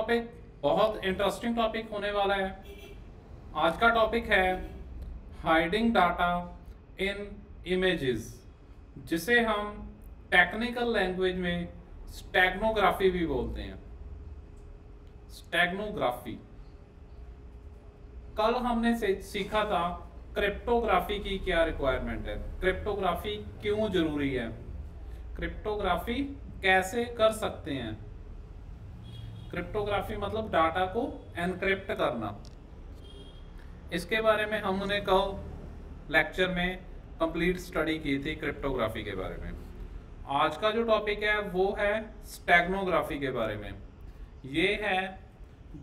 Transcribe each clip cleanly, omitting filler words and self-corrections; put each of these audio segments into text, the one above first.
Topic बहुत interesting topic होने वाला है। आज का टॉपिक है हाइडिंग डाटा इन इमेजेस, जिसे हम टेक्निकल लैंग्वेज में स्टेगनोग्राफी भी बोलते हैं। स्टेगनोग्राफी कल हमने सीखा था क्रिप्टोग्राफी की क्या रिक्वायरमेंट है, क्रिप्टोग्राफी क्यों जरूरी है, क्रिप्टोग्राफी कैसे कर सकते हैं। क्रिप्टोग्राफी मतलब डाटा को एनक्रिप्ट करना। इसके बारे में हमने कल लेक्चर में कंप्लीट स्टडी की थी क्रिप्टोग्राफी के बारे में। आज का जो टॉपिक है वो है स्टेगनोग्राफी के बारे में। ये है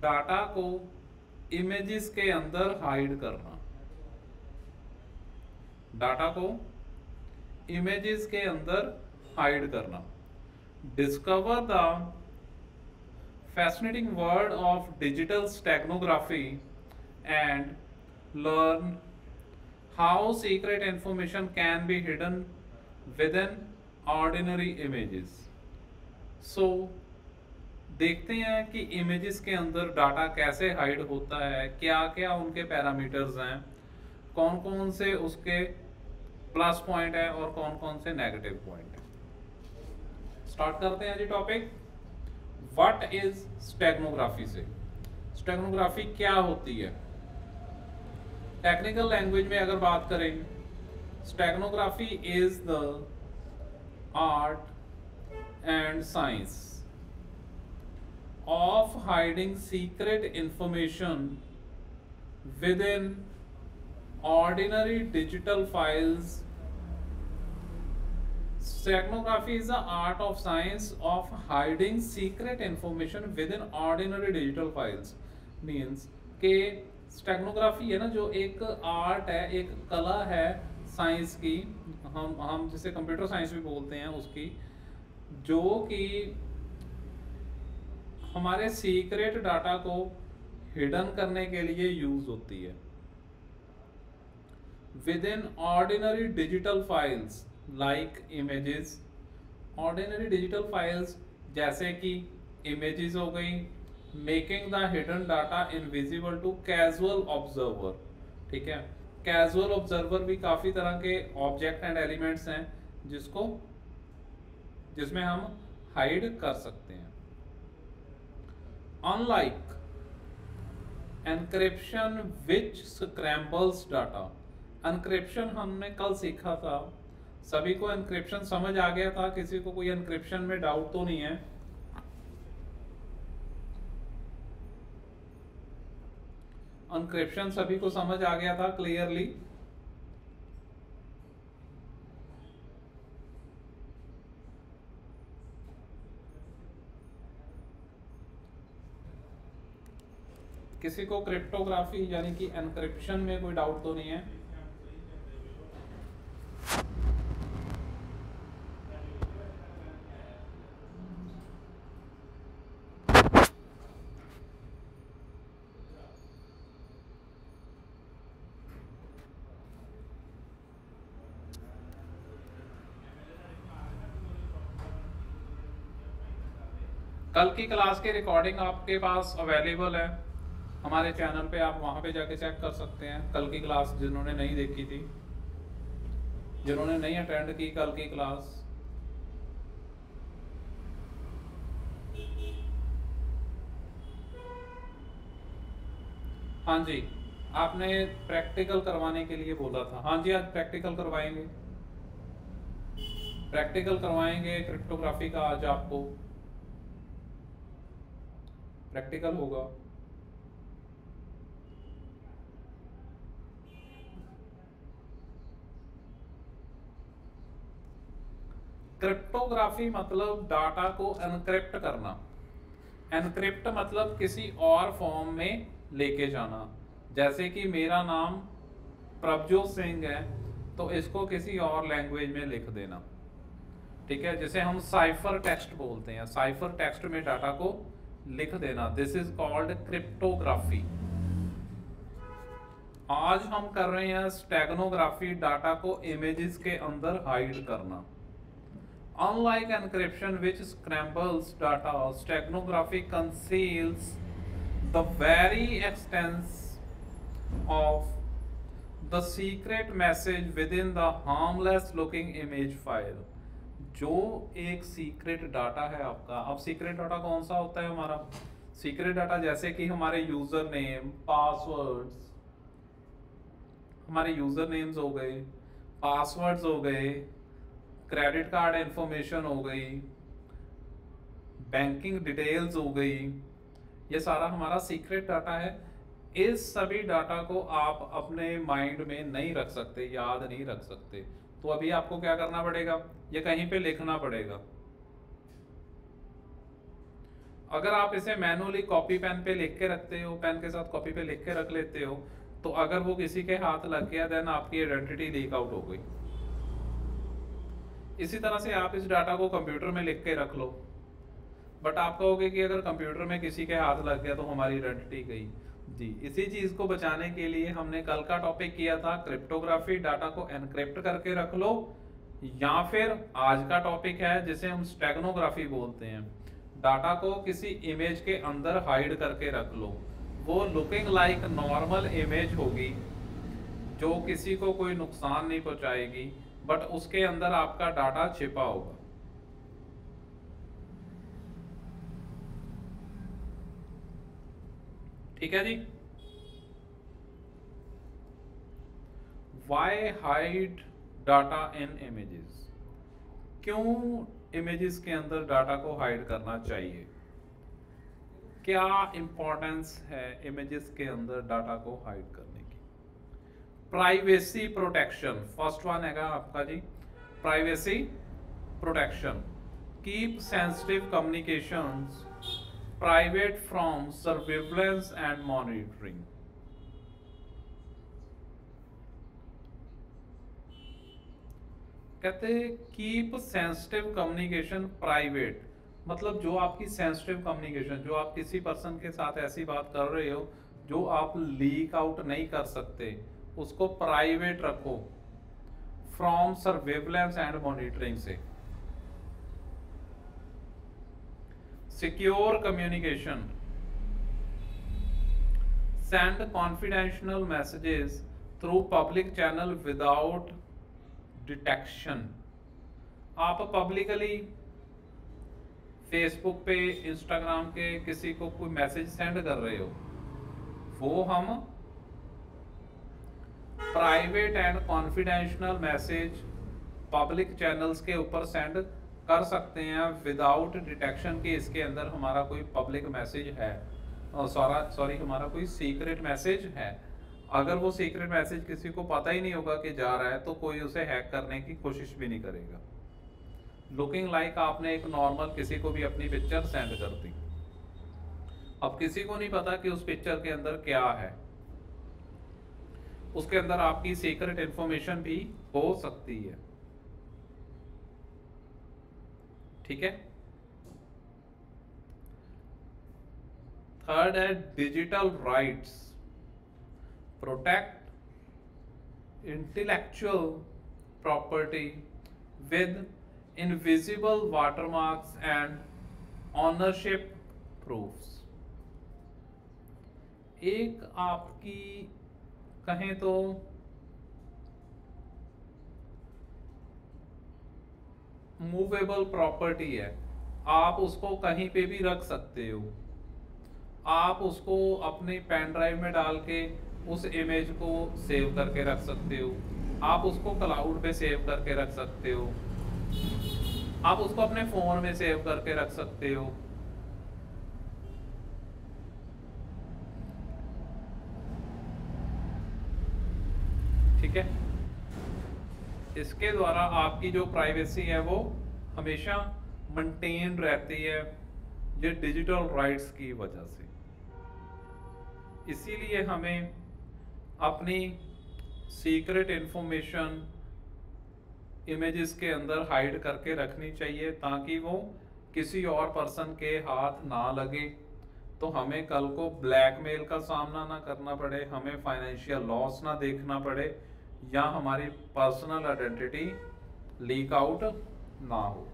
डाटा को इमेजेस के अंदर हाइड करना, डाटा को इमेजेस के अंदर हाइड करना। Discover the fascinating world of digital steganography and learn how secret information can be hidden within ordinary images. So देखते हैं कि इमेजेस के अंदर डाटा कैसे हाइड होता है, क्या क्या उनके पैरामीटर्स हैं, कौन कौन से उसके प्लस पॉइंट है और कौन कौन से नेगेटिव पॉइंट है। स्टार्ट करते हैं जी टॉपिक। व्हाट इज स्टेगनोग्राफी से, स्टेगनोग्राफी क्या होती है। टेक्निकल लैंग्वेज में अगर बात करें, steganography is the art and science of hiding secret information with in ordinary digital files. Steganography is the art of science of hiding secret information within ordinary digital files. Means कि steganography है ना, जो एक art है, एक कला है science की, हम जिसे कंप्यूटर साइंस भी बोलते हैं उसकी, जो कि हमारे सीक्रेट डाटा को हिडन करने के लिए यूज होती है within ordinary digital files like images. Ordinary digital files जैसे कि इमेजेस हो गई, making the hidden data invisible to casual observer. ठीक है, कैजुअल ऑब्जर्वर भी काफी तरह के ऑब्जेक्ट एंड एलिमेंट्स हैं जिसमें हम हाइड कर सकते हैं। अनलाइक एनक्रिप्शन विच स्क्रैम्बल्स डाटा। एनक्रिप्शन हमने कल सीखा था, सभी को एनक्रिप्शन समझ आ गया था, किसी को कोई एनक्रिप्शन में डाउट तो नहीं है। एनक्रिप्शन सभी को समझ आ गया था क्लियरली। किसी को क्रिप्टोग्राफी यानी कि एनक्रिप्शन में कोई डाउट तो नहीं है। कल की क्लास की रिकॉर्डिंग आपके पास अवेलेबल है हमारे चैनल पे, आप वहां पे जाके चेक कर सकते हैं। कल की क्लास जिन्होंने नहीं देखी थी, जिन्होंने नहीं अटेंड की कल की क्लास, हाँ जी, आपने प्रैक्टिकल करवाने के लिए बोला था। हाँ जी, आज प्रैक्टिकल करवाएंगे, प्रैक्टिकल करवाएंगे क्रिप्टोग्राफी का। आज आपको प्रैक्टिकल होगा। क्रिप्टोग्राफी मतलब डाटा को एनक्रिप्ट करना। एनक्रिप्ट मतलब किसी और फॉर्म में लेके जाना। जैसे कि मेरा नाम प्रभजोत सिंह है, तो इसको किसी और लैंग्वेज में लिख देना। ठीक है, जिसे हम साइफर टेक्स्ट बोलते हैं। साइफर टेक्स्ट में डाटा को लिख देना, दिस इज कॉल्ड क्रिप्टोग्राफी। आज हम कर रहे हैं स्टेगनोग्राफी, डाटा को इमेजेस के अंदर हाइड करना। Unlike encryption, which scrambles data, steganography conceals the very extent of the secret message within the harmless looking image file. जो एक सीक्रेट डाटा है आपका, अब सीक्रेट डाटा कौन सा होता है हमारा? सीक्रेट डाटा जैसे कि हमारे यूजर नेम, पासवर्ड्स, हमारे यूजर नेम्स हो गए, पासवर्ड्स हो गए, क्रेडिट कार्ड इंफॉर्मेशन हो गई, बैंकिंग डिटेल्स हो गई, ये सारा हमारा सीक्रेट डाटा है। इस सभी डाटा को आप अपने माइंड में नहीं रख सकते, याद नहीं रख सकते, तो अभी आपको क्या करना पड़ेगा, ये कहीं पे लिखना पड़ेगा। अगर आप इसे मैनुअली कॉपी पेन पे लिख के रखते हो, पेन के साथ कॉपी पे लिख के रख लेते हो, तो अगर वो किसी के हाथ लग गया देन आपकी आइडेंटिटी लीक आउट हो गई। इसी तरह से आप इस डाटा को कंप्यूटर में लिख के रख लो, बट आप कहोगे कि अगर कंप्यूटर में किसी के हाथ लग गया तो हमारी आइडेंटिटी गई। जी, इसी चीज को बचाने के लिए हमने कल का टॉपिक किया था क्रिप्टोग्राफी, डाटा को एनक्रिप्ट करके रख लो, या फिर आज का टॉपिक है जिसे हम स्टेगनोग्राफी बोलते हैं, डाटा को किसी इमेज के अंदर हाइड करके रख लो। वो लुकिंग लाइक नॉर्मल इमेज होगी जो किसी को कोई नुकसान नहीं पहुंचाएगी, बट उसके अंदर आपका डाटा छिपा होगा। ठीक है जी। Why hide data in images? क्यों इमेजेस के अंदर डाटा को हाइड करना चाहिए? क्या इंपॉर्टेंस है इमेजेस के अंदर डाटा को हाइड करने की? प्राइवेसी प्रोटेक्शन फर्स्ट वन है आपका जी, privacy protection. Keep sensitive communications private from surveillance and monitoring. कहते हैं कीप सेंसिटिव कम्युनिकेशन प्राइवेट, मतलब जो आपकी सेंसिटिव कम्युनिकेशन, जो आप किसी पर्सन के साथ ऐसी बात कर रहे हो जो आप लीक आउट नहीं कर सकते, उसको प्राइवेट रखो फ्रॉम सर्विलेंस एंड मॉनिटरिंग से। Secure communication, send confidential messages through public channel without detection. आप पब्लिकली फेसबुक पे, इंस्टाग्राम के किसी को कोई मैसेज सेंड कर रहे हो, वो हम private and confidential message public channels के ऊपर सेंड कर सकते हैं विदाउट डिटेक्शन कि इसके अंदर हमारा कोई पब्लिक मैसेज है, सॉरी हमारा कोई सीक्रेट मैसेज है। अगर वो सीक्रेट मैसेज किसी को पता ही नहीं होगा कि जा रहा है तो कोई उसे हैक करने की कोशिश भी नहीं करेगा। लुकिंग लाइक आपने एक नॉर्मल किसी को भी अपनी पिक्चर सेंड कर दी, अब किसी को नहीं पता कि उस पिक्चर के अंदर क्या है, उसके अंदर आपकी सीक्रेट इंफॉर्मेशन भी हो सकती है। ठीक है। थर्ड है digital rights, protect intellectual property with invisible watermarks and ownership proofs. एक आपकी कहें तो मूवेबल प्रॉपर्टी है, आप उसको कहीं पे भी रख सकते हो, आप उसको अपने पेन ड्राइव में डाल के उस इमेज को सेव करके रख सकते हो, आप उसको क्लाउड पे सेव करके रख सकते हो, आप उसको अपने फोन में सेव करके रख सकते हो। ठीक है। इसके द्वारा आपकी जो प्राइवेसी है वो हमेशा मेंटेन रहती है, ये डिजिटल राइट्स की वजह से। इसीलिए हमें अपनी सीक्रेट इंफॉर्मेशन इमेजेस के अंदर हाइड करके रखनी चाहिए ताकि वो किसी और पर्सन के हाथ ना लगे, तो हमें कल को ब्लैकमेल का सामना ना करना पड़े, हमें फाइनेंशियल लॉस ना देखना पड़े, या हमारी पर्सनल आइडेंटिटी लीक आउट ना हो।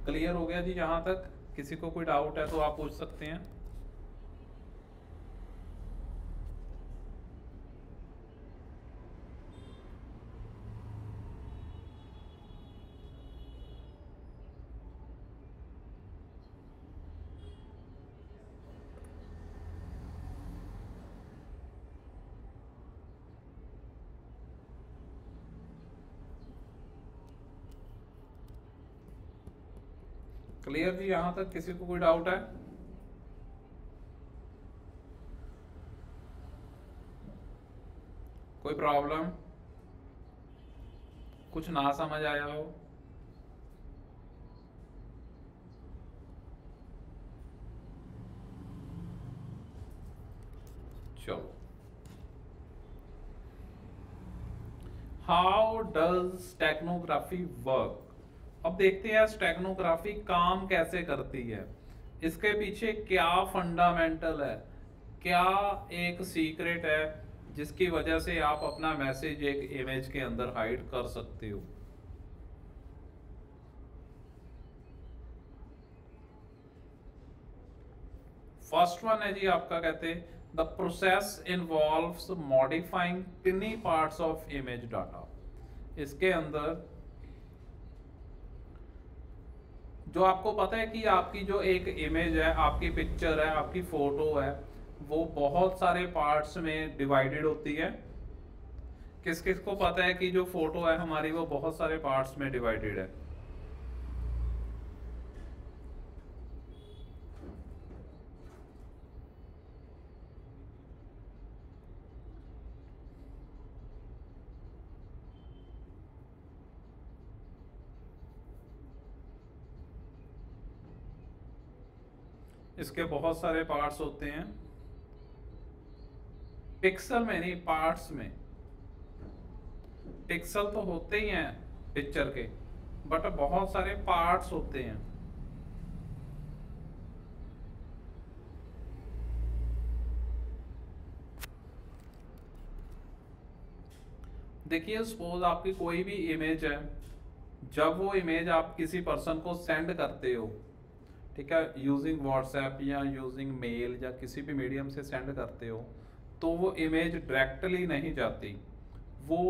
क्लियर हो गया जी? यहाँ तक किसी को कोई डाउट है तो आप पूछ सकते हैं। क्लियर जी? यहाँ तक किसी को कोई डाउट है? कोई प्रॉब्लम, कुछ ना समझ आया हो? चलो, हाउ डज स्टेगनोग्राफी वर्क? अब देखते हैं स्टेगनोग्राफी काम कैसे करती है, इसके पीछे क्या फंडामेंटल है, क्या एक सीक्रेट है जिसकी वजह से आप अपना मैसेज एक इमेज के अंदर हाइड कर सकते हो। फर्स्ट वन है जी आपका, कहते हैं the process involves modifying टिनी parts of image data. इसके अंदर जो आपको पता है कि आपकी जो एक इमेज है, आपकी पिक्चर है, आपकी फोटो है, वो बहुत सारे पार्ट्स में डिवाइडेड होती है। किस किस को पता है कि जो फोटो है हमारी वो बहुत सारे पार्ट्स में डिवाइडेड है? इसके बहुत सारे पार्ट्स होते हैं, पिक्सल में नहीं, पार्ट्स में। पिक्सल तो होते ही हैं पिक्चर के, बट बहुत सारे पार्ट्स होते हैं। देखिए, सपोज आपकी कोई भी इमेज है, जब वो इमेज आप किसी पर्सन को सेंड करते हो, ठीक है, यूजिंग व्हाट्सएप या यूजिंग मेल या किसी भी मीडियम से सेंड करते हो, तो वो इमेज डायरेक्टली नहीं जाती, वो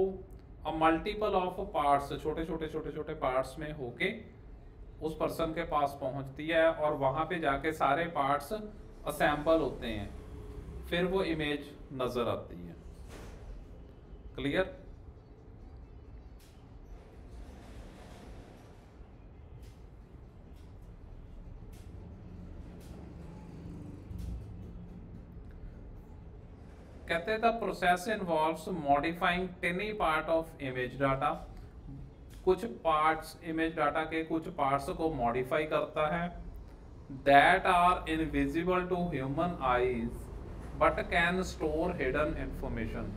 मल्टीपल ऑफ पार्ट्स, छोटे छोटे छोटे छोटे पार्ट्स में होके उस पर्सन के पास पहुंचती है और वहां पे जाके सारे पार्ट्स असेंबल होते हैं, फिर वो इमेज नजर आती है। क्लियर? कहते हैं the process involves modifying tiny part of image data. कुछ पार्ट्स, इमेज डाटा के कुछ पार्ट्स को मॉडिफाई करता है, that are invisible to human eyes but can store hidden information.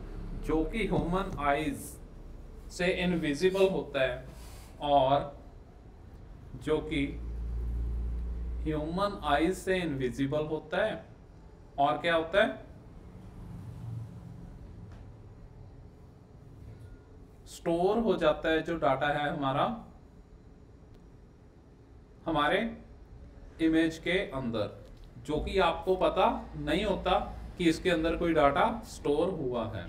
जो कि ह्यूमन आईज से इनविजिबल होता है और जो कि ह्यूमन आईज से इनविजिबल होता है और क्या होता है, स्टोर हो जाता है जो डाटा है हमारा हमारे इमेज के अंदर, जो कि आपको पता नहीं होता कि इसके अंदर कोई डाटा स्टोर हुआ है।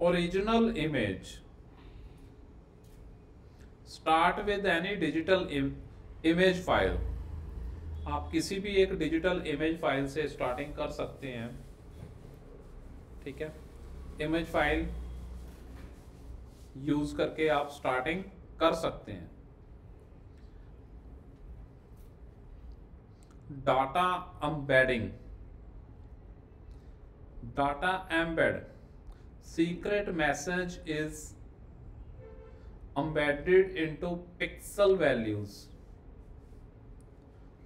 Original image start with any digital image file. आप किसी भी एक डिजिटल इमेज फाइल से स्टार्टिंग कर सकते हैं, ठीक है, इमेज फाइल यूज करके आप स्टार्टिंग कर सकते हैं। Data embedding, data embed, secret message is embedded into pixel values.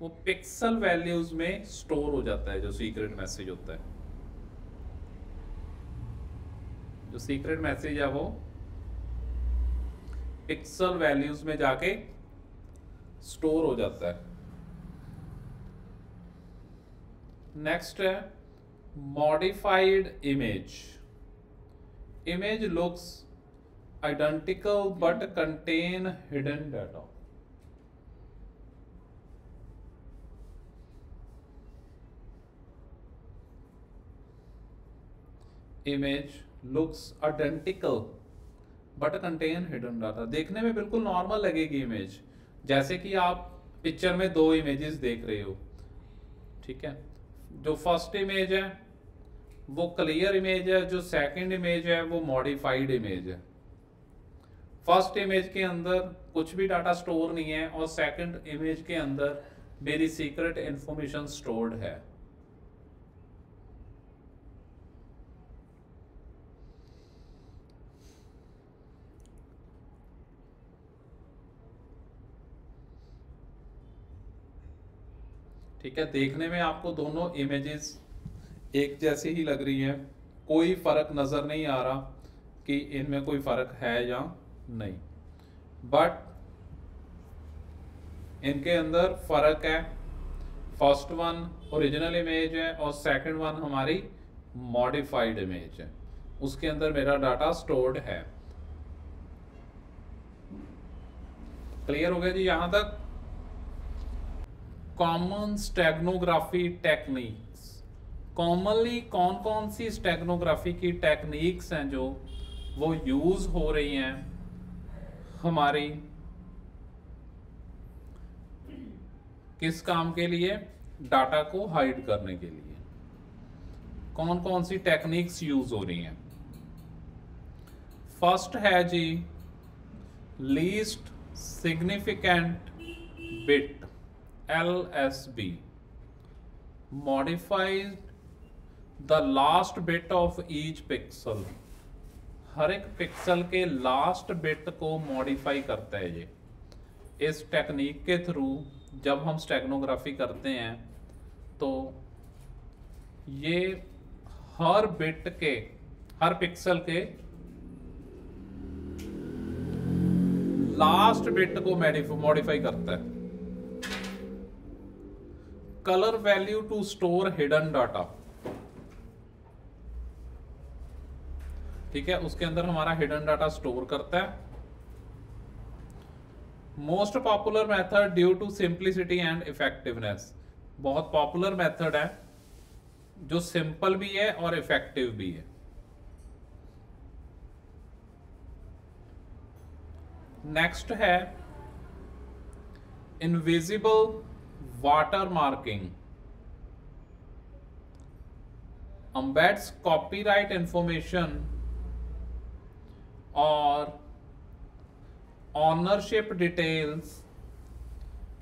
वो पिक्सल वैल्यूज में स्टोर हो जाता है जो सीक्रेट मैसेज होता है। जो सीक्रेट मैसेज है वो पिक्सल वैल्यूज में जाके स्टोर हो जाता है। नेक्स्ट है modified image. Image looks identical but contain hidden data. Image looks identical but contain hidden data. देखने में बिल्कुल नॉर्मल लगेगी इमेज, जैसे कि आप पिक्चर में दो इमेजेस देख रहे हो, ठीक है। जो फर्स्ट इमेज है वो क्लियर इमेज है, जो सेकंड इमेज है वो मॉडिफाइड इमेज है। फर्स्ट इमेज के अंदर कुछ भी डाटा स्टोर नहीं है और सेकंड इमेज के अंदर मेरी सीक्रेट इंफॉर्मेशन स्टोर्ड है। ठीक है, देखने में आपको दोनों इमेजेस एक जैसी ही लग रही हैं, कोई फर्क नजर नहीं आ रहा कि इनमें कोई फर्क है या नहीं, बट इनके अंदर फर्क है। फर्स्ट वन ओरिजिनल इमेज है और सेकंड वन हमारी मॉडिफाइड इमेज है, उसके अंदर मेरा डाटा स्टोर्ड है। क्लियर हो गया जी यहां तक? Common steganography techniques. कॉमनली कौन कौन सी स्टेगनोग्राफी की टेक्निक्स हैं जो वो यूज हो रही हैं हमारी किस काम के लिए? डाटा को हाइड करने के लिए। कौन कौन सी टेक्निक्स यूज हो रही हैं? फर्स्ट है जी least significant bit, LSB, modified the last bit of each pixel। हर एक पिक्सल के लास्ट बिट को मॉडिफाई करता है ये। इस टेक्निक के थ्रू जब हम स्टेगनोग्राफी करते हैं तो ये हर बिट के, हर पिक्सल के लास्ट बिट को मॉडिफाई करता है। Colour value to store hidden data, ठीक है, उसके अंदर हमारा हिडन डाटा स्टोर करता है। Most popular method due to simplicity and effectiveness, बहुत पॉपुलर मेथड है जो सिंपल भी है और इफेक्टिव भी है। नेक्स्ट है invisible water marking, embeds copyright information or ownership details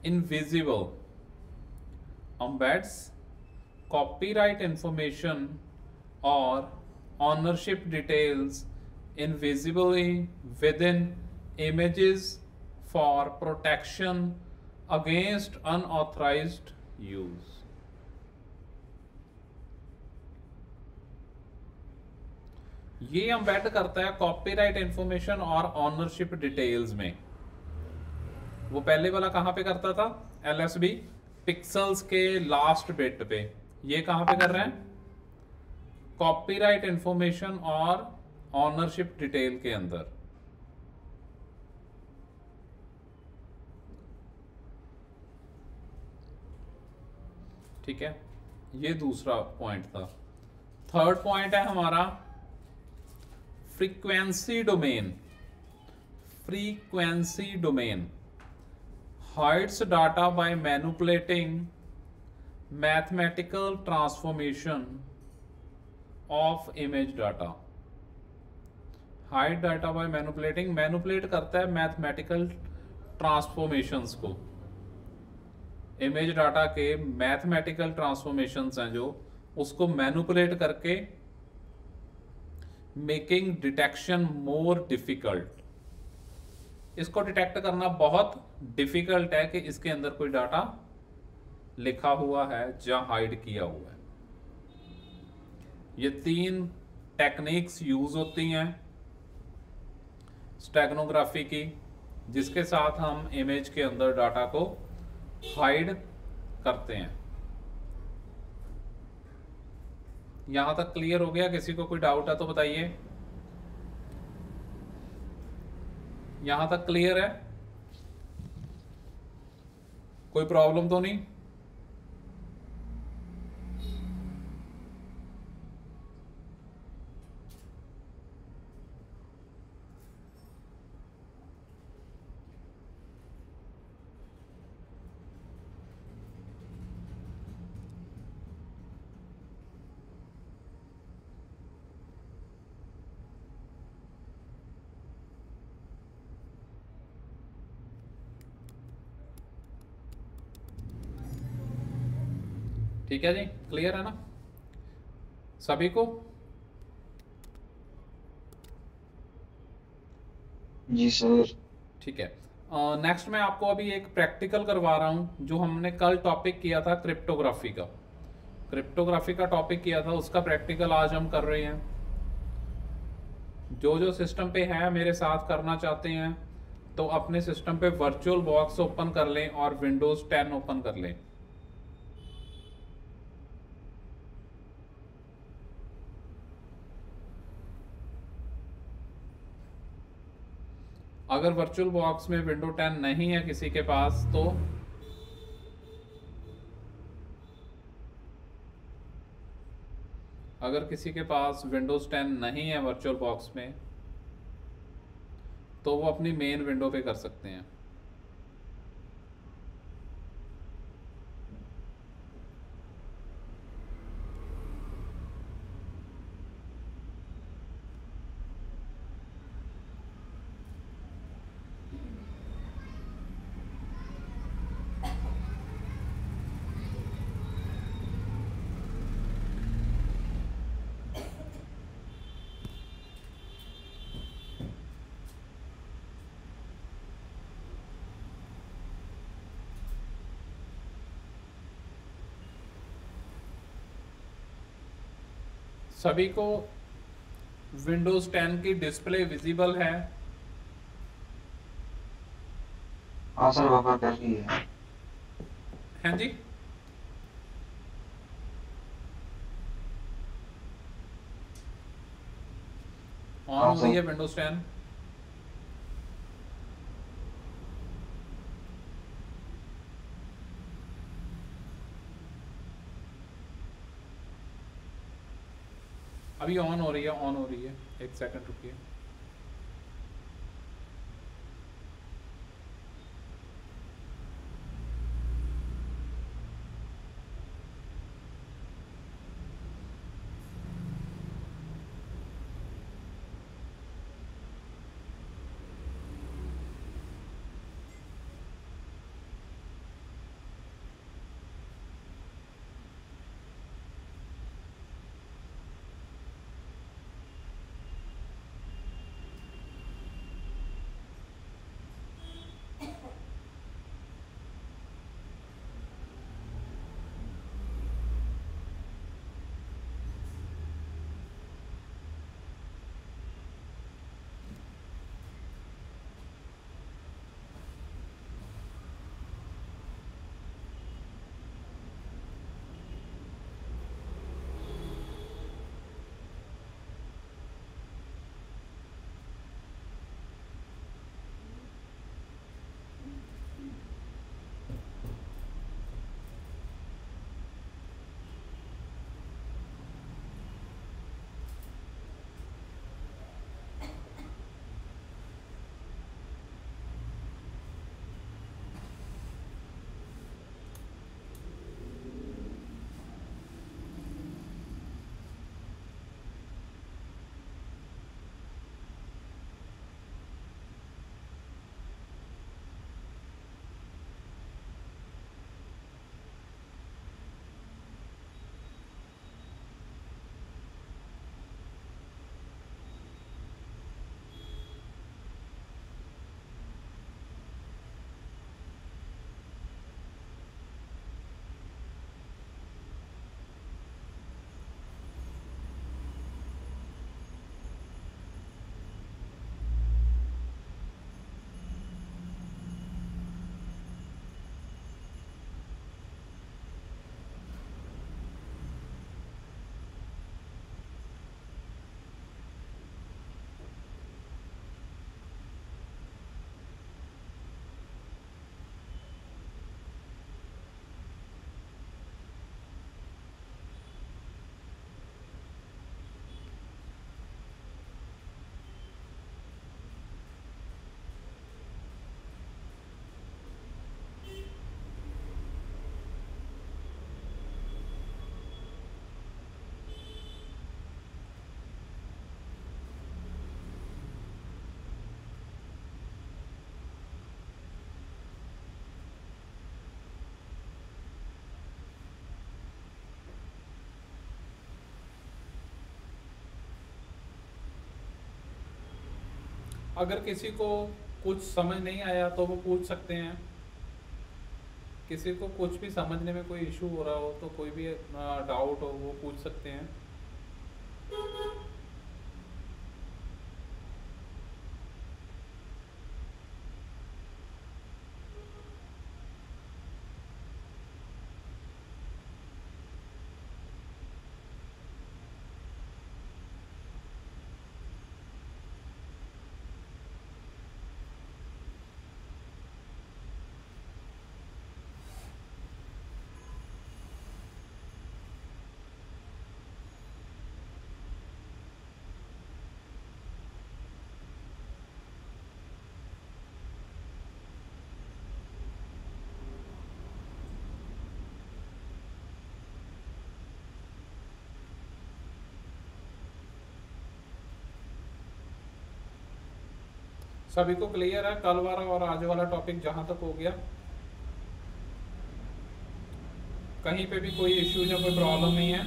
invisible, embeds copyright information or ownership details invisibly within images for protection against unauthorized use। ये एम्बेड करता है कॉपीराइट इंफॉर्मेशन और ऑनरशिप डिटेल्स में। वो पहले वाला कहां पे करता था? LSB पिक्सल्स के लास्ट बिट पे। ये कहां पे कर रहे हैं? कॉपीराइट इंफॉर्मेशन और ऑनरशिप डिटेल के अंदर। ठीक है, ये दूसरा पॉइंट था। थर्ड पॉइंट है हमारा frequency domain. Frequency domain hides data by manipulating mathematical transformation of image data। hide data by manipulating, manipulate करता है मैथमेटिकल ट्रांसफॉर्मेशंस को। इमेज डाटा के मैथमेटिकल ट्रांसफॉर्मेशंस हैं जो, उसको मैनिपुलेट करके मेकिंग डिटेक्शन मोर डिफिकल्ट। इसको डिटेक्ट करना बहुत डिफिकल्ट है कि इसके अंदर कोई डाटा लिखा हुआ है या हाइड किया हुआ है। ये तीन टेक्निक्स यूज होती हैं स्टेगनोग्राफी की, जिसके साथ हम इमेज के अंदर डाटा को हाइड करते हैं। यहां तक क्लियर हो गया? किसी को कोई डाउट है तो बताइए। यहां तक क्लियर है? कोई प्रॉब्लम तो नहीं? ठीक है जी, क्लियर है ना सभी को? जी सर। ठीक है। नेक्स्ट मैं आपको अभी एक प्रैक्टिकल करवा रहा हूँ, जो हमने कल टॉपिक किया था क्रिप्टोग्राफी का। क्रिप्टोग्राफी का टॉपिक किया था, उसका प्रैक्टिकल आज हम कर रहे हैं। जो जो सिस्टम पे है मेरे साथ करना चाहते हैं तो अपने सिस्टम पे वर्चुअल बॉक्स ओपन कर लें और विंडोज 10 ओपन कर लें। अगर वर्चुअल बॉक्स में विंडो 10 नहीं है किसी के पास, तो अगर किसी के पास विंडोज 10 नहीं है वर्चुअल बॉक्स में, तो वो अपनी मेन विंडो पे कर सकते हैं। सभी को विंडोज 10 की डिस्प्ले विजिबल है? हाँ सर, वहाँ कर रही है। हैं जी? ऑन हाँ हो रही सर। है विंडोज 10? अभी ऑन हो रही है, ऑन हो रही है। एक सेकंड रुकिए। अगर किसी को कुछ समझ नहीं आया तो वो पूछ सकते हैं। किसी को कुछ भी समझने में कोई इशू हो रहा हो तो कोई भी डाउट हो वो पूछ सकते हैं। सभी को क्लियर है कल वाला और आज वाला टॉपिक जहाँ तक हो गया? कहीं पे भी कोई इश्यू या कोई प्रॉब्लम नहीं है?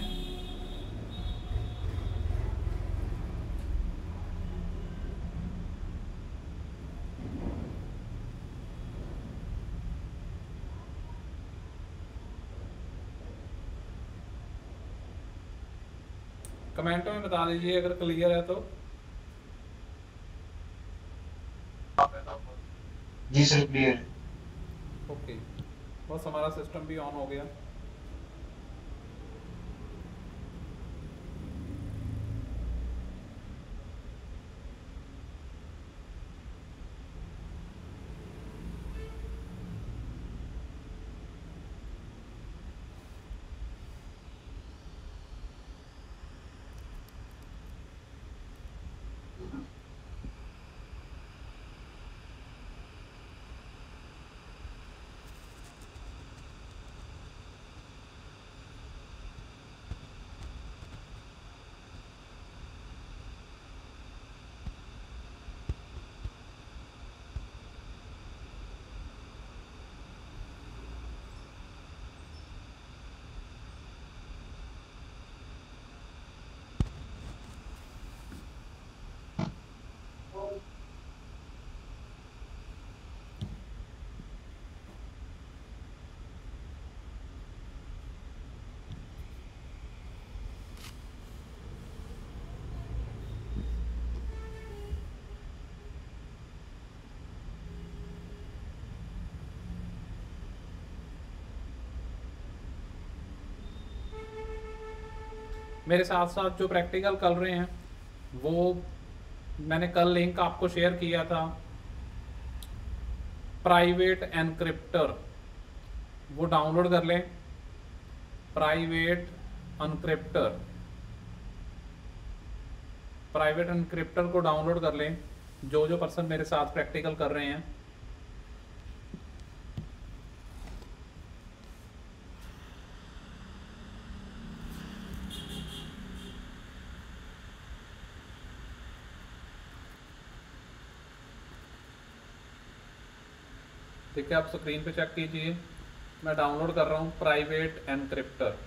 कमेंट में बता दीजिए अगर क्लियर है तो। जी सर क्लियर है। ओके, बस हमारा सिस्टम भी ऑन हो गया। मेरे साथ साथ जो प्रैक्टिकल कर रहे हैं वो मैंने कल लिंक आपको शेयर किया था, प्राइवेट एनक्रिप्टर, वो डाउनलोड कर लें। प्राइवेट एनक्रिप्टर, प्राइवेट एनक्रिप्टर को डाउनलोड कर लें जो जो पर्सन मेरे साथ प्रैक्टिकल कर रहे हैं। ठीक है, आप स्क्रीन पे चेक कीजिए, मैं डाउनलोड कर रहा हूँ प्राइवेट एनक्रिप्टर।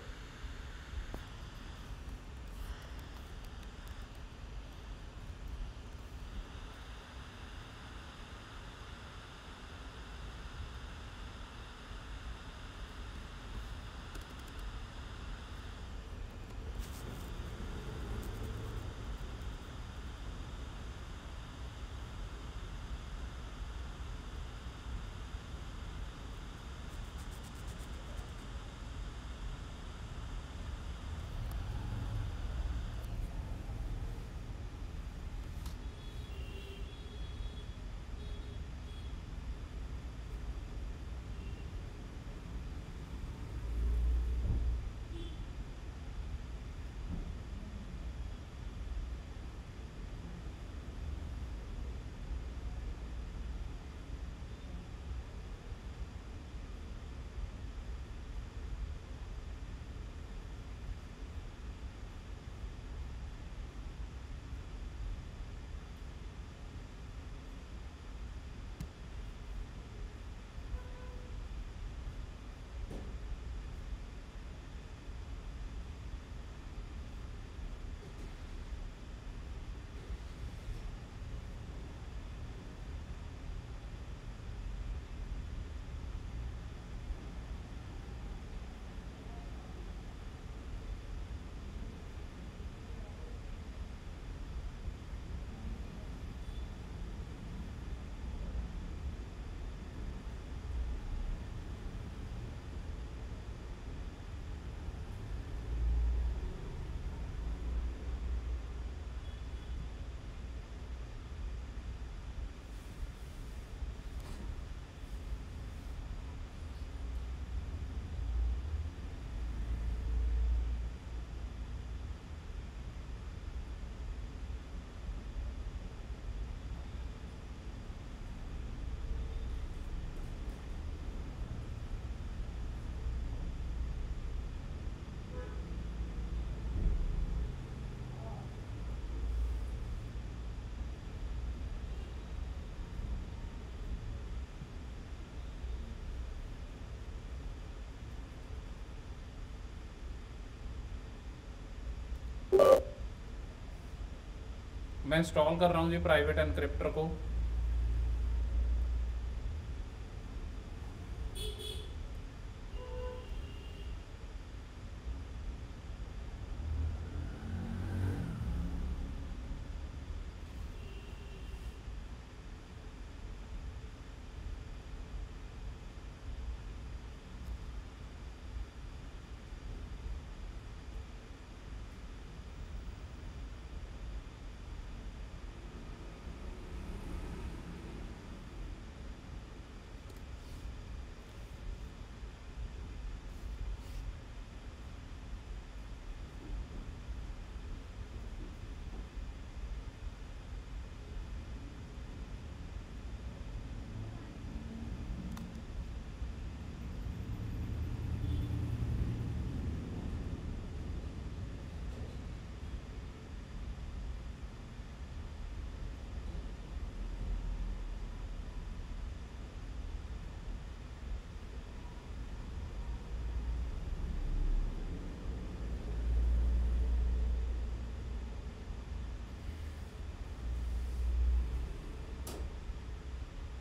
मैं इंस्टॉल कर रहा हूँ जी प्राइवेट एनक्रिप्टर को।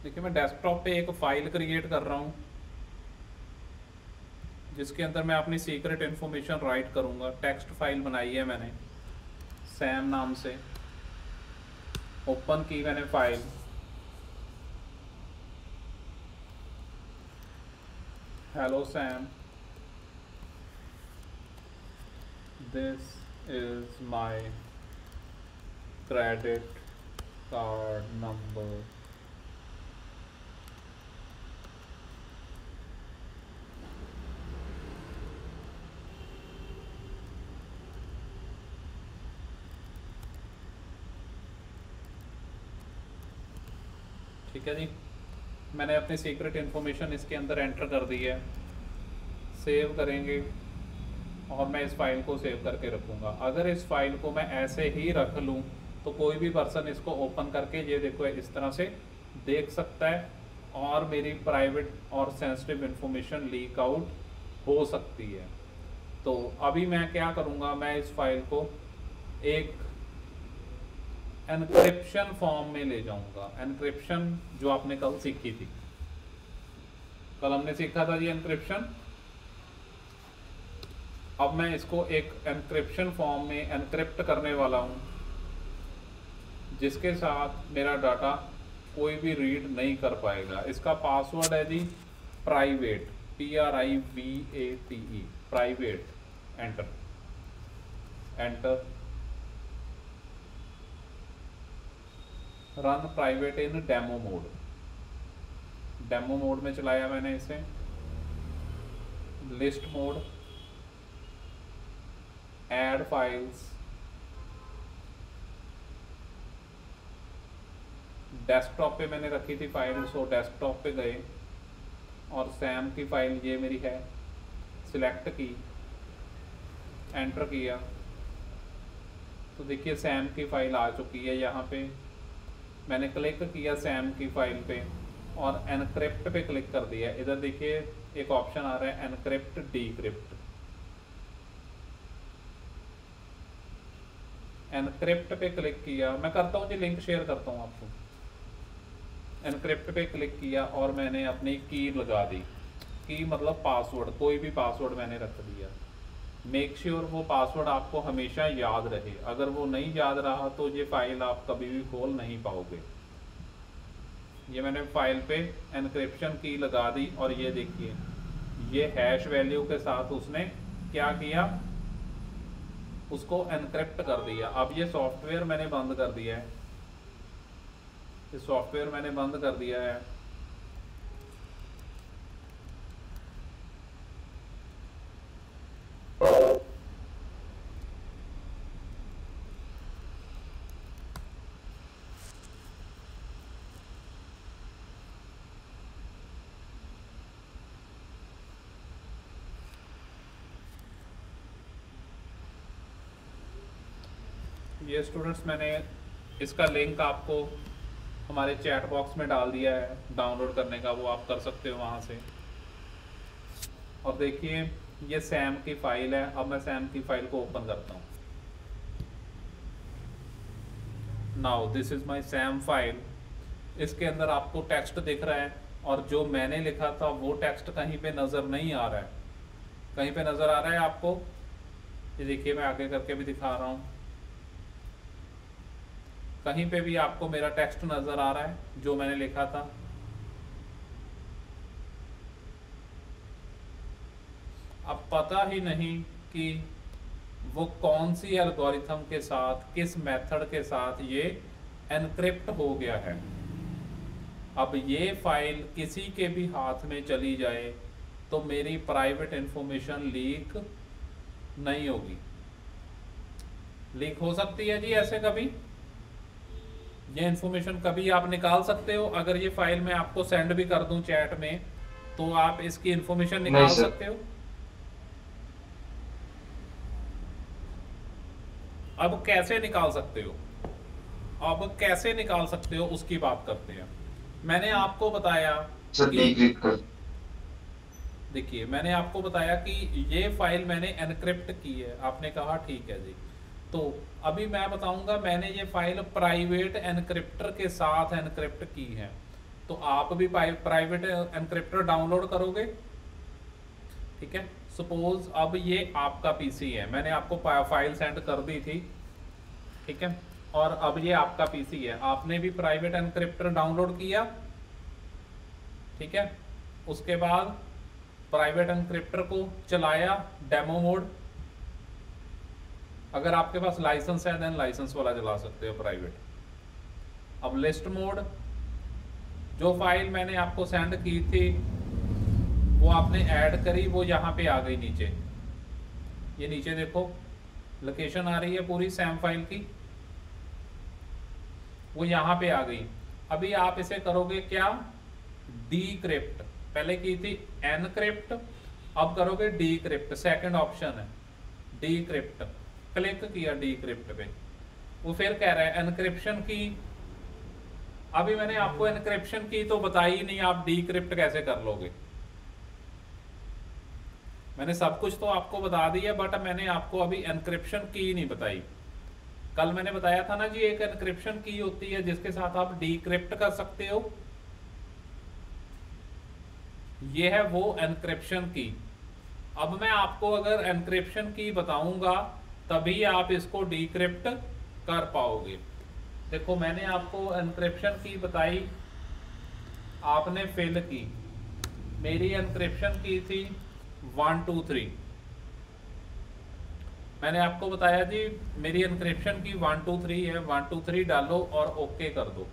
देखिए मैं डेस्कटॉप पे एक फाइल क्रिएट कर रहा हूँ जिसके अंदर मैं अपनी सीक्रेट इन्फॉर्मेशन राइट करूँगा। टेक्स्ट फाइल बनाई है मैंने सैम नाम से। ओपन की मैंने file, hello Sam, this is my credit card number, ठीक है जी। मैंने अपनी सीक्रेट इन्फॉर्मेशन इसके अंदर एंटर कर दी है। सेव करेंगे और मैं इस फाइल को सेव करके रखूँगा। अगर इस फाइल को मैं ऐसे ही रख लूँ तो कोई भी पर्सन इसको ओपन करके ये देखो इस तरह से देख सकता है और मेरी प्राइवेट और सेंसिटिव इन्फॉर्मेशन लीक आउट हो सकती है। तो अभी मैं क्या करूँगा, मैं इस फाइल को एक एनक्रिप्शन फॉर्म में ले जाऊंगा। एनक्रिप्शन जो आपने कल सीखी थी, कल हमने सीखा था जी एनक्रिप्शन। अब मैं इसको एक एनक्रिप्शन फॉर्म में एनक्रिप्ट करने वाला हूं जिसके साथ मेरा डाटा कोई भी रीड नहीं कर पाएगा। इसका पासवर्ड है जी private, PRIVATE, private. Enter, enter. Run private in demo mode, demo mode में चलाया मैंने इसे। List mode, add files, desktop पे मैंने रखी थी फाइल, सो डेस्कटॉप पे गए और सैम की फाइल ये मेरी है, सिलेक्ट की, एंटर किया तो देखिए सैम की फाइल आ चुकी है। यहाँ पे मैंने क्लिक किया सैम की फाइल पे और एनक्रिप्ट पे क्लिक कर दिया। इधर देखिए एक ऑप्शन आ रहा है एनक्रिप्ट डीक्रिप्ट। एनक्रिप्ट पे क्लिक किया, मैं करता हूँ जी लिंक शेयर करता हूँ आपको। एनक्रिप्ट पे क्लिक किया और मैंने अपनी की लगा दी। की मतलब पासवर्ड, कोई भी पासवर्ड मैंने रख दिया। मेक श्योर वो पासवर्ड आपको हमेशा याद रहे। अगर वो नहीं याद रहा तो ये फाइल आप कभी भी खोल नहीं पाओगे। ये मैंने फाइल पे एनक्रिप्शन की लगा दी और ये देखिए ये हैश वैल्यू के साथ उसने क्या किया, उसको एनक्रिप्ट कर दिया। अब ये सॉफ्टवेयर मैंने बंद कर दिया है, ये सॉफ्टवेयर मैंने बंद कर दिया है। ये स्टूडेंट्स मैंने इसका लिंक आपको हमारे चैट बॉक्स में डाल दिया है डाउनलोड करने का, वो आप कर सकते हो वहाँ से। और देखिए ये सैम की फाइल है। अब मैं सैम की फाइल को ओपन करता हूँ। Now this is my Sam file. इसके अंदर आपको टेक्स्ट दिख रहा है और जो मैंने लिखा था वो टेक्स्ट कहीं पे नज़र नहीं आ रहा है। कहीं पे नज़र आ रहा है आपको? ये देखिए मैं आगे करके भी दिखा रहा हूँ। कहीं पे भी आपको मेरा टेक्स्ट नज़र आ रहा है जो मैंने लिखा था? अब पता ही नहीं कि वो कौन सी एल्गोरिथम के साथ, किस मेथड के साथ ये एनक्रिप्ट हो गया है। अब ये फाइल किसी के भी हाथ में चली जाए तो मेरी प्राइवेट इंफॉर्मेशन लीक नहीं होगी। लीक हो सकती है जी ऐसे कभी? ये इंफॉर्मेशन कभी आप निकाल सकते हो? अगर ये फाइल मैं आपको सेंड भी कर दूं चैट में तो आप इसकी इंफॉर्मेशन नहीं निकाल सर। सकते हो? अब कैसे निकाल सकते हो? अब कैसे निकाल सकते हो उसकी बात करते हैं। मैंने आपको बताया सर कि डिक्रिप्ट कर। देखिए मैंने आपको बताया कि ये फाइल मैंने एनक्रिप्ट की है। आपने कहा ठीक है जी। तो अभी मैं बताऊंगा मैंने ये फाइल प्राइवेट एनक्रिप्टर के साथ एनक्रिप्ट की है। तो आप भी प्राइवेट एनक्रिप्टर डाउनलोड करोगे, ठीक है। सपोज अब ये आपका पीसी है, मैंने आपको फाइल सेंड कर दी थी, ठीक है। और अब ये आपका पीसी है, आपने भी प्राइवेट एनक्रिप्टर डाउनलोड किया, ठीक है। उसके बाद प्राइवेट एनक्रिप्टर को चलाया डेमो मोड। अगर आपके पास लाइसेंस है देन लाइसेंस वाला चला सकते हो प्राइवेट। अब लिस्ट मोड, जो फाइल मैंने आपको सेंड की थी वो आपने ऐड करी, वो यहाँ पे आ गई नीचे। ये नीचे देखो लोकेशन आ रही है पूरी सैम फाइल की, वो यहाँ पे आ गई। अभी आप इसे करोगे क्या? डीक्रिप्ट। पहले की थी एनक्रिप्ट, अब करोगे डीक्रिप्ट। सेकंड ऑप्शन है डीक्रिप्ट। क्लिक किया डीक्रिप्ट पे, वो फिर कह रहा है एनक्रिप्शन की। अभी मैंने आपको एनक्रिप्शन की तो बताई ही नहीं, आप डीक्रिप्ट कैसे कर लोगे? मैंने सब कुछ तो आपको बता दिया बट मैंने आपको अभी एनक्रिप्शन की नहीं बताई। कल मैंने बताया था ना जी एक एनक्रिप्शन की होती है जिसके साथ आप डीक्रिप्ट कर सकते हो। ये है वो एनक्रिप्शन की। अब मैं आपको अगर एनक्रिप्शन की बताऊंगा तभी आप इसको डीक्रिप्ट कर पाओगे। देखो मैंने आपको एनक्रिप्शन की बताई, आपने फिल की। मेरी एनक्रिप्शन की थी 1 2 3। मैंने आपको बताया जी मेरी एनक्रिप्शन की 1 2 3 है। 1 2 3 डालो और ओके कर दो।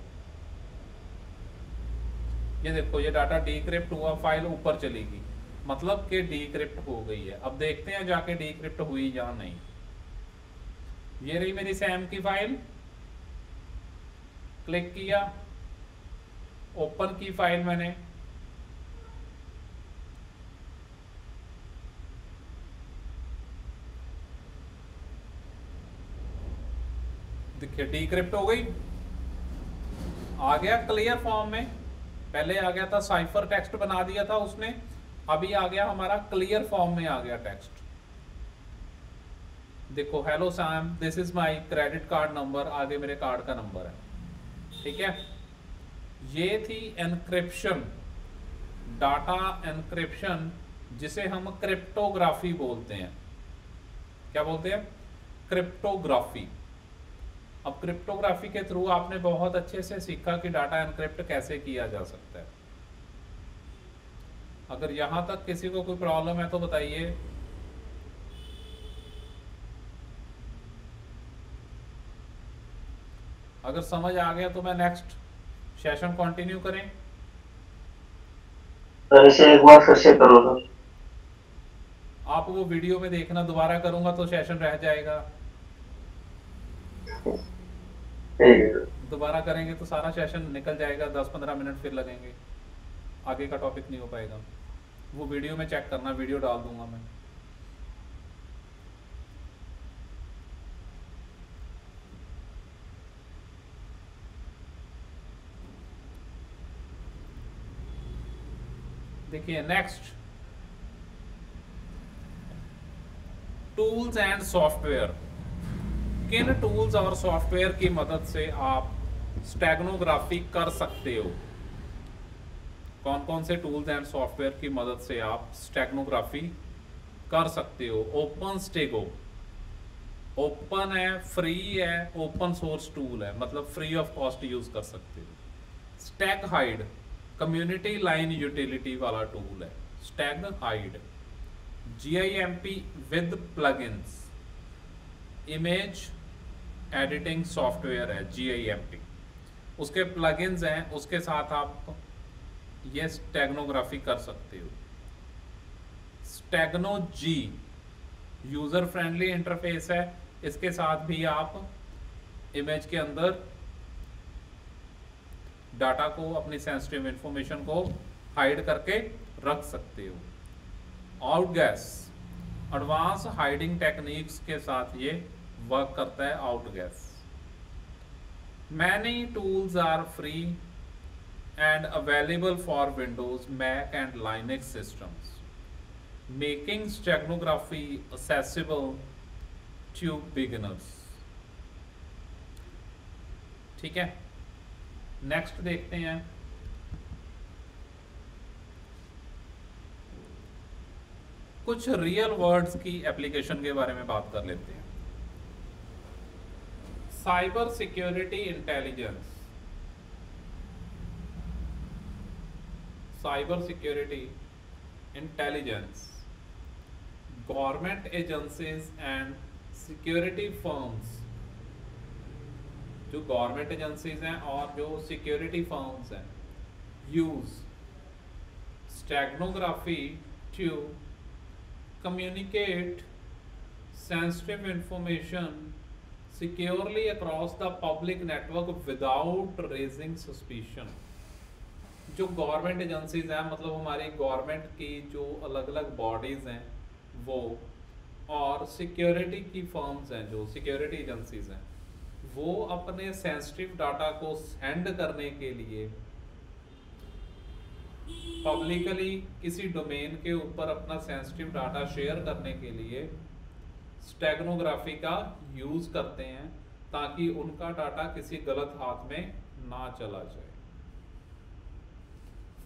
ये देखो ये डाटा डीक्रिप्ट हुआ, फाइल ऊपर चली गई, मतलब कि डीक्रिप्ट हो गई है। अब देखते हैं जाके डीक्रिप्ट हुई या नहीं। ये रही मेरी सैम की फाइल, क्लिक किया, ओपन की फाइल मैंने। देखिए डीक्रिप्ट हो गई, आ गया क्लियर फॉर्म में। पहले आ गया था साइफर टेक्स्ट बना दिया था उसने, अभी आ गया हमारा क्लियर फॉर्म में आ गया टेक्स्ट। देखो hello Sam this is my credit card number, आगे मेरे कार्ड का नंबर है, ठीक है। ये थी एनक्रिप्शन, डाटा एनक्रिप्शन, जिसे हम क्रिप्टोग्राफी बोलते हैं। क्या बोलते हैं? क्रिप्टोग्राफी। अब क्रिप्टोग्राफी के थ्रू आपने बहुत अच्छे से सीखा कि डाटा एनक्रिप्ट कैसे किया जा सकता है। अगर यहां तक किसी को कोई प्रॉब्लम है तो बताइए। अगर समझ आ गया तो मैं नेक्स्ट सेशन कंटिन्यू करें। सर इसे एक बार फिर से करो सर। आप वो वीडियो में देखना, दोबारा करूंगा तो सेशन रह जाएगा। ठीक है सर। दोबारा करेंगे तो सारा सेशन निकल जाएगा, 10-15 मिनट फिर लगेंगे, आगे का टॉपिक नहीं हो पाएगा। वो वीडियो में चेक करना, वीडियो डाल दूंगा मैं। देखिए नेक्स्ट, टूल्स एंड सॉफ्टवेयर। किन टूल्स और सॉफ्टवेयर की मदद से आप स्टेगनोग्राफी कर सकते हो? कौन कौन से टूल्स एंड सॉफ्टवेयर की मदद से आप स्टेगनोग्राफी कर सकते हो? ओपन स्टेगो, ओपन है, फ्री है, ओपन सोर्स टूल है, मतलब फ्री ऑफ कॉस्ट यूज कर सकते हो। Stag hide community line utility वाला टूल है Stag hide. GIMP with plugins, image editing software है GIMP, उसके प्लगइन्स हैं, उसके साथ आप ये स्टेगनोग्राफी कर सकते हो। स्टेगनो जी यूजर फ्रेंडली इंटरफेस है, इसके साथ भी आप इमेज के अंदर डाटा को, अपनी सेंसिटिव इंफॉर्मेशन को हाइड करके रख सकते हो। आउटगैस एडवांस हाइडिंग टेक्निक्स के साथ ये वर्क करता है OutGuess. Many tools are free and available for Windows, Mac and Linux systems, making steganography accessible to beginners। ठीक है, नेक्स्ट देखते हैं। कुछ रियल वर्ड्स की एप्लीकेशन के बारे में बात कर लेते हैं। Cyber security intelligence, cyber security intelligence, government agencies and security firms, जो गवर्नमेंट एजेंसीज हैं और जो सिक्योरिटी फर्म्स हैं, use steganography to communicate sensitive information securely across the public network without raising suspicion. जो गवर्नमेंट एजेंसीज हैं, मतलब हमारी government की जो अलग अलग बॉडीज हैं वो, और सिक्योरिटी की फर्म्स हैं, जो सिक्योरिटी एजेंसीज हैं, वो अपने सेंसिटिव डाटा को सेंड करने के लिए पब्लिकली किसी डोमेन के ऊपर अपना सेंसिटिव डाटा शेयर करने के लिए स्टेगनोग्राफी का यूज करते हैं, ताकि उनका डाटा किसी गलत हाथ में ना चला जाए,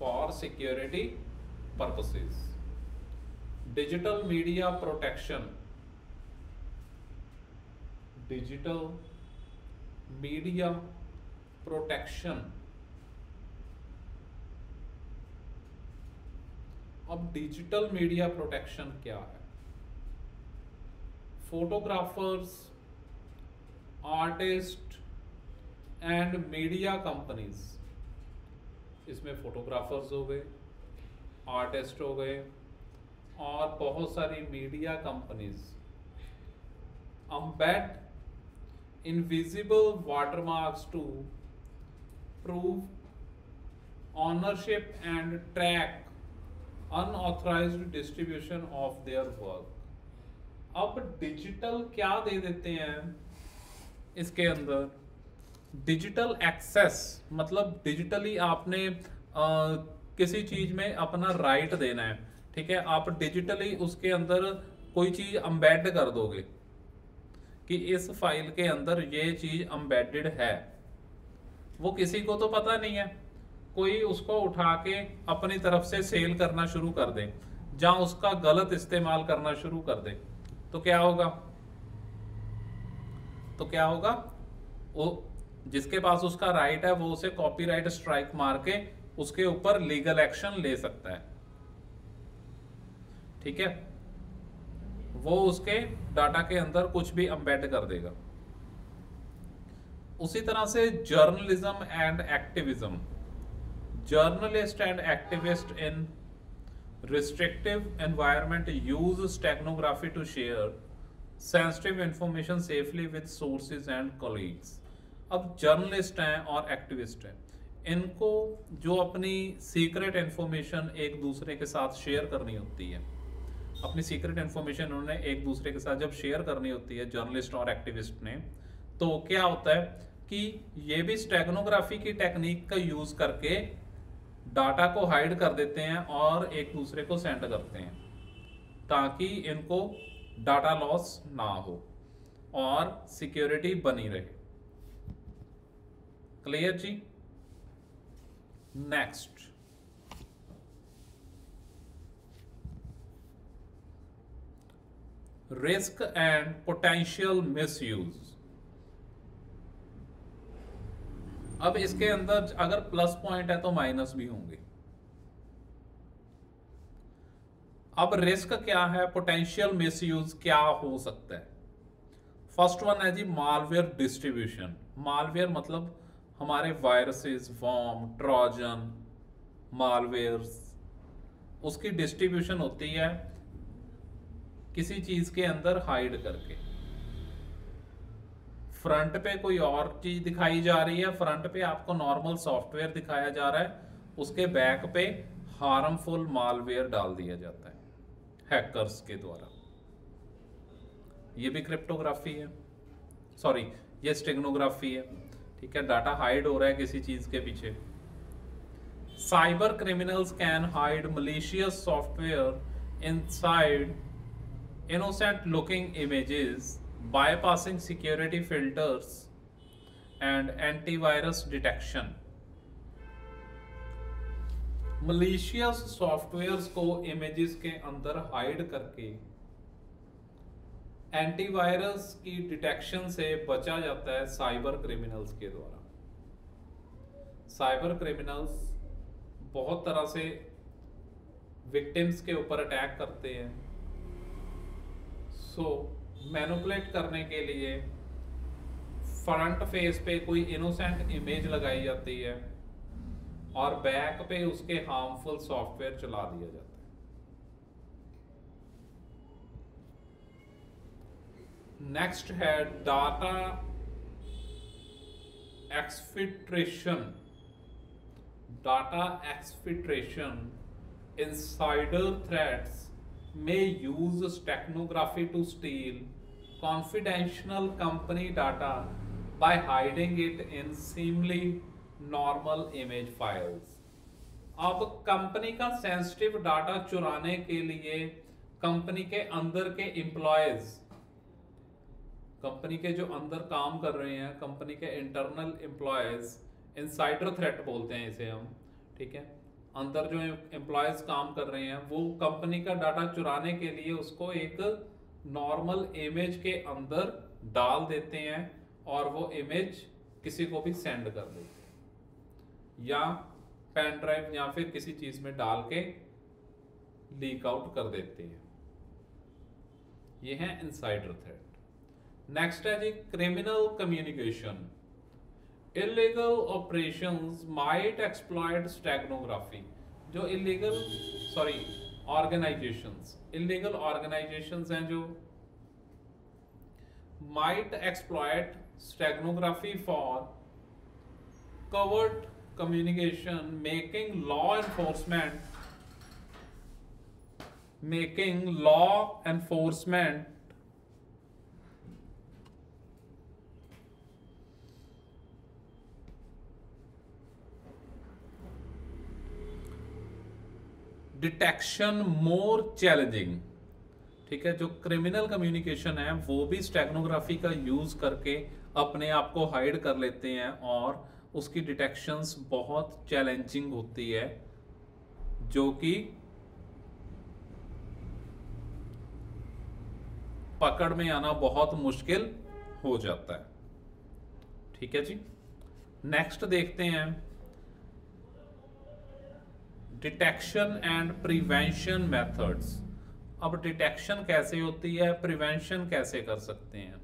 for security purposes. Digital media protection, digital media protection. अब डिजिटल मीडिया प्रोटेक्शन क्या है? Photographers, artist and media companies, इसमें फोटोग्राफर्स हो गए, आर्टिस्ट हो गए, और बहुत सारी media companies embed invisible watermarks to prove ownership and track unauthorized distribution of their work। अब डिजिटल क्या दे देते हैं इसके अंदर? डिजिटल एक्सेस, मतलब डिजिटली आपने किसी चीज में अपना राइट देना है, ठीक है, आप डिजिटली उसके अंदर कोई चीज एम्बेड कर दोगे कि इस फाइल के अंदर ये चीज एम्बेडेड है, वो किसी को तो पता नहीं है, कोई उसको उठा के अपनी तरफ से सेल करना शुरू कर दे, जहां उसका गलत इस्तेमाल करना शुरू कर दे, तो क्या होगा? तो क्या होगा? वो जिसके पास उसका राइट है वो उसे कॉपीराइट स्ट्राइक मार के उसके ऊपर लीगल एक्शन ले सकता है, ठीक है, वो उसके डाटा के अंदर कुछ भी एम्बेड कर देगा। उसी तरह से journalism and activism, journalist and activist in restrictive environment use steganography to share sensitive information safely with sources and colleagues. अब जर्नलिस्ट हैं और एक्टिविस्ट हैं, इनको जो अपनी सीक्रेट इंफॉर्मेशन एक दूसरे के साथ शेयर करनी होती है, अपनी सीक्रेट इंफॉर्मेशन उन्होंने एक दूसरे के साथ जब शेयर करनी होती है जर्नलिस्ट और एक्टिविस्ट ने, तो क्या होता है कि ये भी स्टेगनोग्राफी की टेक्निक का यूज करके डाटा को हाइड कर देते हैं और एक दूसरे को सेंड करते हैं, ताकि इनको डाटा लॉस ना हो। और सिक्योरिटी बनी रहे। क्लियर जी। Next, risk and potential misuse. अब इसके अंदर अगर प्लस पॉइंट है तो माइनस भी होंगे। अब रिस्क क्या है, पोटेंशियल मिसयूज क्या हो सकता है। फर्स्ट वन है जी मालवेयर डिस्ट्रीब्यूशन। मालवेयर मतलब हमारे वायरसेस, वॉर्म, ट्रोजन, मालवेयर्स, उसकी डिस्ट्रीब्यूशन होती है किसी चीज के अंदर हाइड करके। फ्रंट पे कोई और चीज दिखाई जा रही है, फ्रंट पे आपको नॉर्मल सॉफ्टवेयर दिखाया जा रहा है, उसके बैक पे हार्मफुल मालवेयर डाल दिया जाता है हैकर्स के द्वारा। ये भी क्रिप्टोग्राफी है, सॉरी ये स्टेगनोग्राफी है। ठीक है, डाटा हाइड हो रहा है किसी चीज के पीछे। Cyber criminals can hide malicious software inside innocent looking images, bypassing security filters and antivirus detection। Malicious softwares को इमेजेस के अंदर हाइड करके एंटीवायरस की डिटेक्शन से बचा जाता है साइबर क्रिमिनल्स के द्वारा। साइबर क्रिमिनल्स बहुत तरह से विक्टिम्स के ऊपर अटैक करते हैं। सो मैनिपुलेट करने के लिए फ्रंट फेस पे कोई इनोसेंट इमेज लगाई जाती है और बैक पे उसके हार्मफुल सॉफ्टवेयर चला दिया जाता है। नेक्स्ट है data exfiltration. Data exfiltration, insider threats may use steganography to steal confidential company data by hiding it in seemingly normal image files। अब कंपनी का सेंसिटिव डाटा चुराने के लिए कंपनी के अंदर के एम्प्लॉयज, कंपनी के जो अंदर काम कर रहे हैं, कंपनी के इंटरनल एम्प्लॉयज, इनसाइडर थ्रेट बोलते हैं इसे हम। ठीक है, अंदर जो एम्प्लॉयज काम कर रहे हैं वो कंपनी का डाटा चुराने के लिए उसको एक नॉर्मल इमेज के अंदर डाल देते हैं और वो इमेज किसी को भी सेंड कर देते हैं या पेन ड्राइव या फिर किसी चीज में डाल के लीक आउट कर देते हैं। ये है इनसाइडर थ्रेट। नेक्स्ट है जी criminal communication. Illegal operations might exploit steganography. जो इलीगल ऑर्गेनाइजेशंस हैं जो might exploit steganography for covert communication, making law enforcement detection more challenging. ठीक है, जो क्रिमिनल कम्युनिकेशन है वो भी स्टेगनोग्राफी का यूज करके अपने आप को हाइड कर लेते हैं और उसकी डिटेक्शंस बहुत चैलेंजिंग होती है, जो कि पकड़ में आना बहुत मुश्किल हो जाता है। ठीक है जी, नेक्स्ट देखते हैं डिटेक्शन एंड प्रिवेंशन मेथड्स। अब डिटेक्शन कैसे होती है, प्रिवेंशन कैसे कर सकते हैं।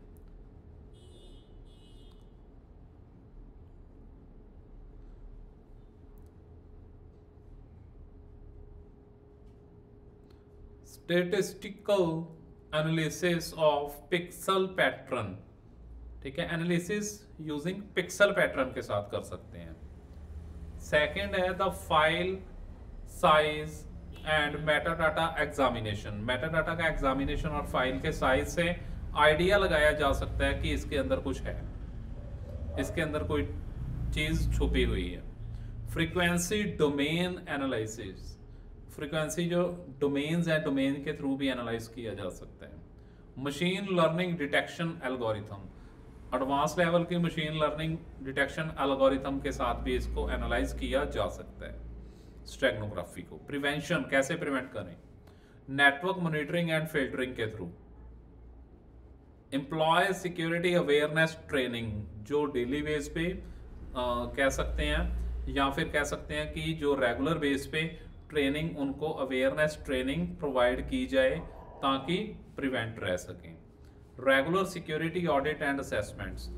Statistical analysis of pixel pattern. ठीक है, एनालिसिस यूजिंग पिक्सल पैटर्न के साथ कर सकते हैं। सेकंड है the file size and metadata examination. Metadata का एग्जामिनेशन और फाइल के साइज से आइडिया लगाया जा सकता है कि इसके अंदर कुछ है, इसके अंदर कोई चीज छुपी हुई है। फ्रीक्वेंसी डोमेन एनालिसिस, फ्रीक्वेंसी जो डोमेन्स है, डोमेन के थ्रू भी एनालाइज किया जा सकता है। Machine learning detection algorithm, advance level की मशीन लर्निंग डिटेक्शन एल्गोरिथम के साथ भी इसको एनालाइज किया जा सकता है स्टेगनोग्राफी को। प्रिवेंशन, कैसे प्रिवेंट करें? नेटवर्क मॉनिटरिंग एंड फिल्टरिंग के थ्रू। एम्प्लॉय सिक्योरिटी अवेयरनेस ट्रेनिंग, जो डेली बेस पे कह सकते हैं, या फिर कह सकते हैं कि जो रेगुलर बेस पे ट्रेनिंग, उनको अवेयरनेस ट्रेनिंग प्रोवाइड की जाए ताकि प्रिवेंट रह सकें। Regular security audit and assessments,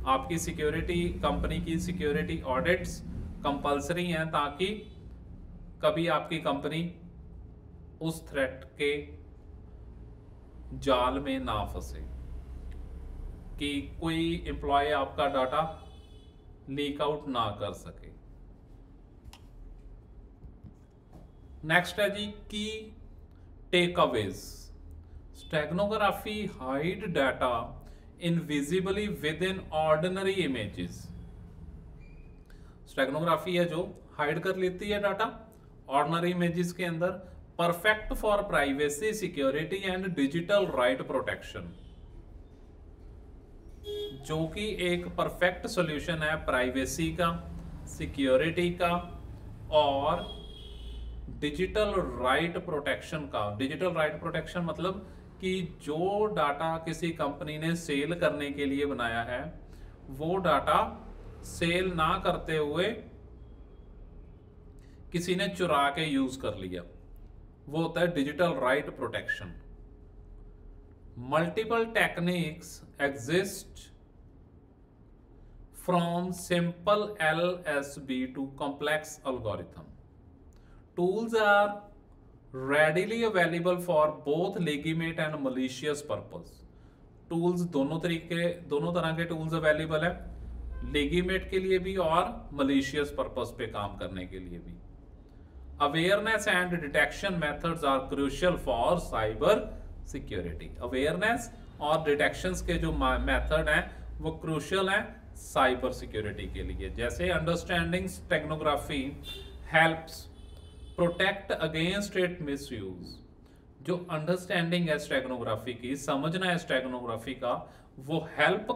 आपकी सिक्योरिटी, कंपनी की सिक्योरिटी ऑडिट्स कंपलसरी हैं ताकि कभी आपकी कंपनी उस थ्रेट के जाल में ना फंसे कि कोई एम्प्लॉय आपका डाटा लीक आउट ना कर सके। नेक्स्ट है जी की takeaways. Steganography hide data invisibly with in ordinary images. Steganography है जो हाइड कर लेती है डाटा ऑर्डिनरी इमेजेस के अंदर, perfect for privacy, security and digital right protection, जो कि एक परफेक्ट सॉल्यूशन है प्राइवेसी का, सिक्योरिटी का और डिजिटल राइट प्रोटेक्शन का। डिजिटल राइट प्रोटेक्शन मतलब कि जो डाटा किसी कंपनी ने सेल करने के लिए बनाया है, वो डाटा सेल ना करते हुए किसी ने चुरा के यूज कर लिया, वो होता है digital right protection. Multiple techniques exist from simple LSB to complex algorithm. Tools are readily available for both legitimate and malicious purpose. Tools दोनों तरह के tools अवेलेबल है, लेगिमेट के लिए भी और malicious purpose पे काम करने के लिए भी। Awareness and detection methods are crucial for cyber security. Awareness और डिटेक्शंस के जो मेथड हैं वो क्रूशियल हैं साइबर सिक्योरिटी के लिए। जैसे understanding steganography helps protect against it misuse. जो अंडरस्टैंडिंग है स्टेगनोग्राफी की, समझना है स्टेगनोग्राफी का, वो हेल्प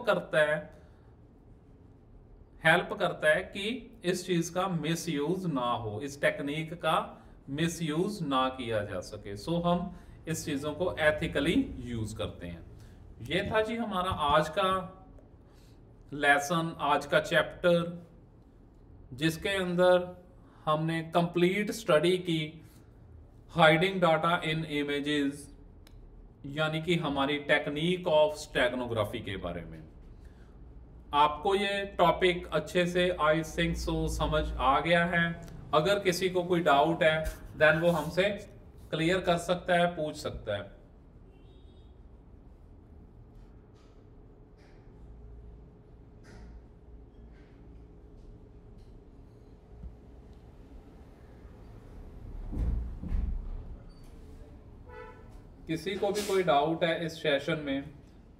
करता है कि इस चीज का मिसयूज ना हो, इस टेक्निक का मिसयूज ना किया जा सके। सो हम इस चीजों को एथिकली यूज करते हैं। ये था जी हमारा आज का लेसन, आज का चैप्टर, जिसके अंदर हमने कंप्लीट स्टडी की हाइडिंग डाटा इन इमेजेस, यानी कि हमारी टेक्निक ऑफ स्टेगनोग्राफी के बारे में। आपको ये टॉपिक अच्छे से आई थिंक सो समझ आ गया है। अगर किसी को कोई डाउट है देन वो हमसे क्लियर कर सकता है, पूछ सकता है। किसी को भी कोई डाउट है इस सेशन में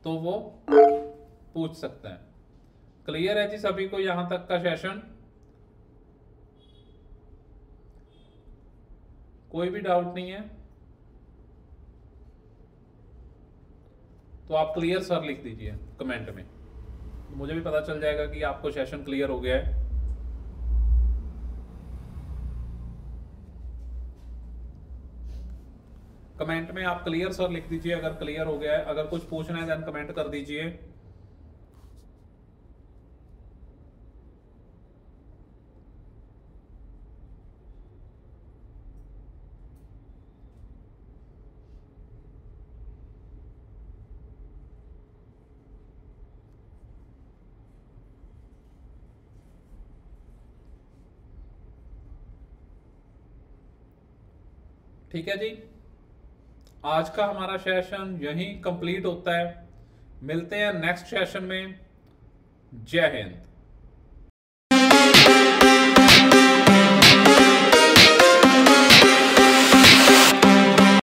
तो वो पूछ सकते हैं। क्लियर है जी सभी को यहां तक का सेशन? कोई भी डाउट नहीं है तो आप क्लियर सर लिख दीजिए कमेंट में, मुझे भी पता चल जाएगा कि आपको सेशन क्लियर हो गया है। कमेंट में आप क्लियर सर लिख दीजिए अगर क्लियर हो गया है। अगर कुछ पूछना है देन कमेंट कर दीजिए। ठीक है जी, आज का हमारा सेशन यहीं कंप्लीट होता है। मिलते हैं नेक्स्ट सेशन में। जय हिंद।